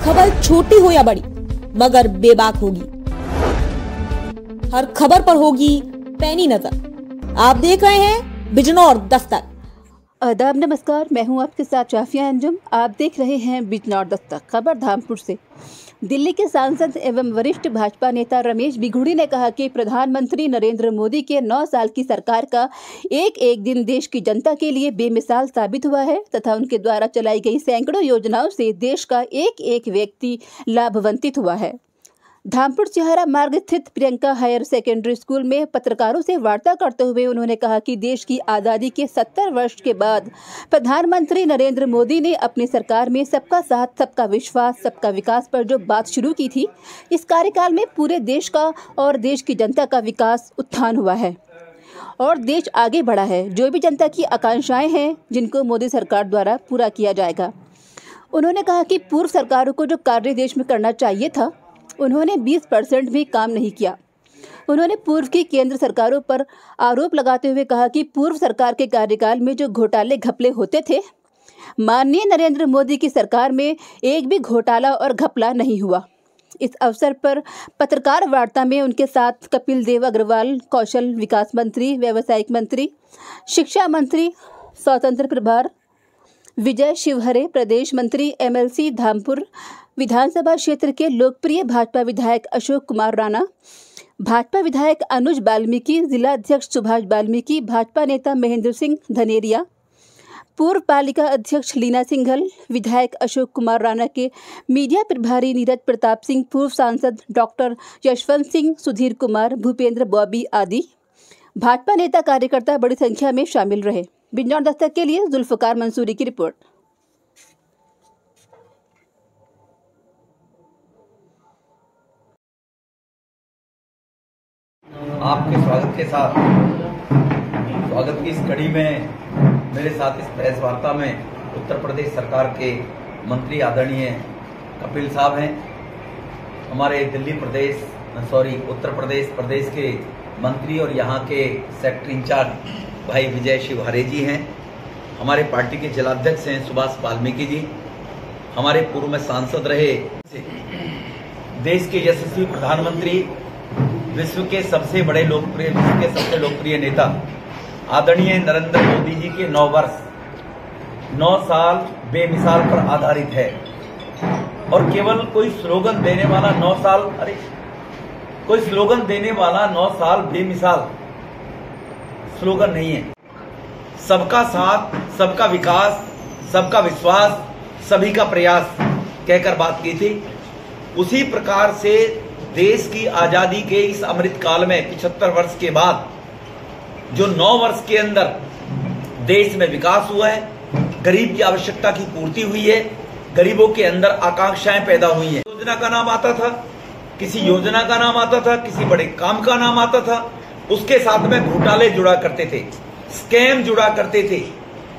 खबर छोटी हो या बड़ी मगर बेबाक होगी। हर खबर पर होगी पैनी नजर। आप देख रहे हैं बिजनौर दस्तक। आदाब, नमस्कार। मैं हूं आपके साथ शाफिया अंजुम। आप देख रहे हैं बिजनौर दस्तक। खबर धामपुर से। दिल्ली के सांसद एवं वरिष्ठ भाजपा नेता रमेश बिघूड़ी ने कहा कि प्रधानमंत्री नरेंद्र मोदी के 9 साल की सरकार का एक एक दिन देश की जनता के लिए बेमिसाल साबित हुआ है तथा उनके द्वारा चलाई गई सैकड़ों योजनाओं से देश का एक एक व्यक्ति लाभान्वित हुआ है। धामपुर चिहारा मार्ग स्थित प्रियंका हायर सेकेंडरी स्कूल में पत्रकारों से वार्ता करते हुए उन्होंने कहा कि देश की आज़ादी के 70 वर्ष के बाद प्रधानमंत्री नरेंद्र मोदी ने अपनी सरकार में सबका साथ, सबका विश्वास, सबका विकास पर जो बात शुरू की थी, इस कार्यकाल में पूरे देश का और देश की जनता का विकास उत्थान हुआ है और देश आगे बढ़ा है। जो भी जनता की आकांक्षाएं हैं जिनको मोदी सरकार द्वारा पूरा किया जाएगा। उन्होंने कहा कि पूर्व सरकारों को जो कार्य देश में करना चाहिए था उन्होंने 20% भी काम नहीं किया। उन्होंने पूर्व की केंद्र सरकारों पर आरोप लगाते हुए कहा कि पूर्व सरकार के कार्यकाल में जो घोटाले घपले होते थे, माननीय नरेंद्र मोदी की सरकार में एक भी घोटाला और घपला नहीं हुआ। इस अवसर पर पत्रकार वार्ता में उनके साथ कपिल देव अग्रवाल, कौशल विकास मंत्री, व्यावसायिक मंत्री, शिक्षा मंत्री, स्वतंत्र प्रभार विजय शिवहरे, प्रदेश मंत्री, MLC धामपुर विधानसभा क्षेत्र के लोकप्रिय भाजपा विधायक अशोक कुमार राणा, भाजपा विधायक अनुज वाल्मीकि, जिला अध्यक्ष सुभाष वाल्मीकि, भाजपा नेता महेंद्र सिंह धनेरिया, पूर्व पालिका अध्यक्ष लीना सिंघल, विधायक अशोक कुमार राणा के मीडिया प्रभारी नीरज प्रताप सिंह, पूर्व सांसद डॉक्टर यशवंत सिंह, सुधीर कुमार, भूपेंद्र बॉबी आदि भाजपा नेता कार्यकर्ता बड़ी संख्या में शामिल रहे। बिजनौर दस्तक के लिए जुल्फकार मंसूरी की रिपोर्ट। आपके स्वागत के साथ स्वागत की इस कड़ी में मेरे साथ इस प्रेस वार्ता में उत्तर प्रदेश सरकार के मंत्री आदरणीय कपिल साहब हैं, हमारे उत्तर प्रदेश के मंत्री और यहाँ के सेक्रेटरी इंचार्ज भाई विजय शिवहरे जी हैं, हमारे पार्टी के जिलाध्यक्ष हैं सुभाष वाल्मीकि जी, हमारे पूर्व में सांसद रहे देश के यशस्वी प्रधानमंत्री, विश्व के सबसे लोकप्रिय नेता आदरणीय नरेंद्र मोदी जी के 9 साल बेमिसाल पर आधारित है और केवल कोई स्लोगन देने वाला 9 साल बेमिसाल स्लोगन नहीं है। सबका साथ, सबका विकास, सबका विश्वास, सभी का प्रयास कहकर बात की थी। उसी प्रकार से देश की आजादी के इस अमृत काल में 75 वर्ष के बाद जो 9 वर्ष के अंदर देश में विकास हुआ है, गरीब की आवश्यकता की पूर्ति हुई है, गरीबों के अंदर आकांक्षाएं पैदा हुई हैं। योजना का नाम आता था, किसी योजना का नाम आता था, किसी बड़े काम का नाम आता था, उसके साथ में घोटाले जुड़ा करते थे, स्कैम जुड़ा करते थे।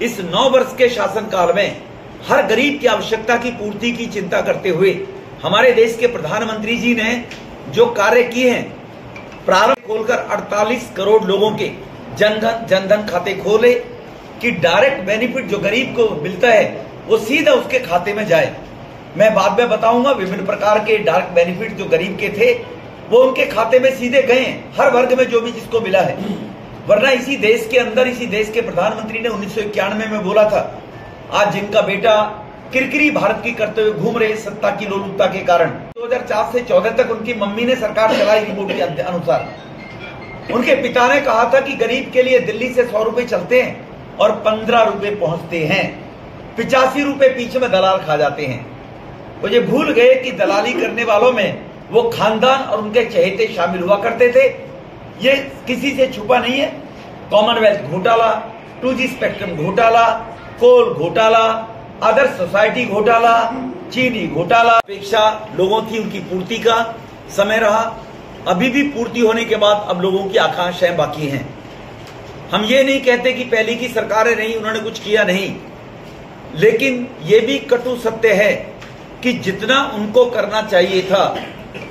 इस 9 वर्ष के शासनकाल में हर गरीब की आवश्यकता की पूर्ति की चिंता करते हुए हमारे देश के प्रधानमंत्री जी ने जो कार्य किए हैं, प्रारंभ खोलकर 48 करोड़ लोगों के जनधन खाते खोले कि डायरेक्ट बेनिफिट जो गरीब को मिलता है वो सीधा उसके खाते में जाए। मैं बाद में बताऊंगा विभिन्न प्रकार के डायरेक्ट बेनिफिट जो गरीब के थे वो उनके खाते में सीधे गए, हर वर्ग में जो भी जिसको मिला है। वरना इसी देश के अंदर इसी देश के प्रधानमंत्री ने 1991 में बोला था, आज जिनका बेटा किरकिरी भारत की करते हुए घूम रहे सत्ता की लोलुपता के कारण 2004 से 14 तक उनकी मम्मी ने सरकार चलाई। रिपोर्ट के अनुसार उनके पिता ने कहा था कि गरीब के लिए दिल्ली से 100 रुपए चलते हैं और 15 रुपए पहुंचते हैं, 85 रुपए पीछे में दलाल खा जाते हैं। वो ये भूल गए कि दलाली करने वालों में वो खानदान और उनके चहेते शामिल हुआ करते थे। ये किसी से छुपा नहीं है। कॉमनवेल्थ घोटाला, 2G स्पेक्ट्रम घोटाला, कोल घोटाला, आदर्श सोसाइटी घोटाला, चीनी घोटाला, अपेक्षा लोगों की उनकी पूर्ति का समय रहा। अभी भी पूर्ति होने के बाद अब लोगों की आकांक्षाएं बाकी हैं। हम ये नहीं कहते कि पहले की सरकारें नहीं, उन्होंने कुछ किया नहीं, लेकिन ये भी कटु सत्य है कि जितना उनको करना चाहिए था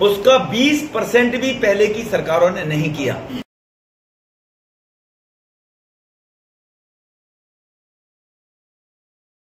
उसका 20% भी पहले की सरकारों ने नहीं किया।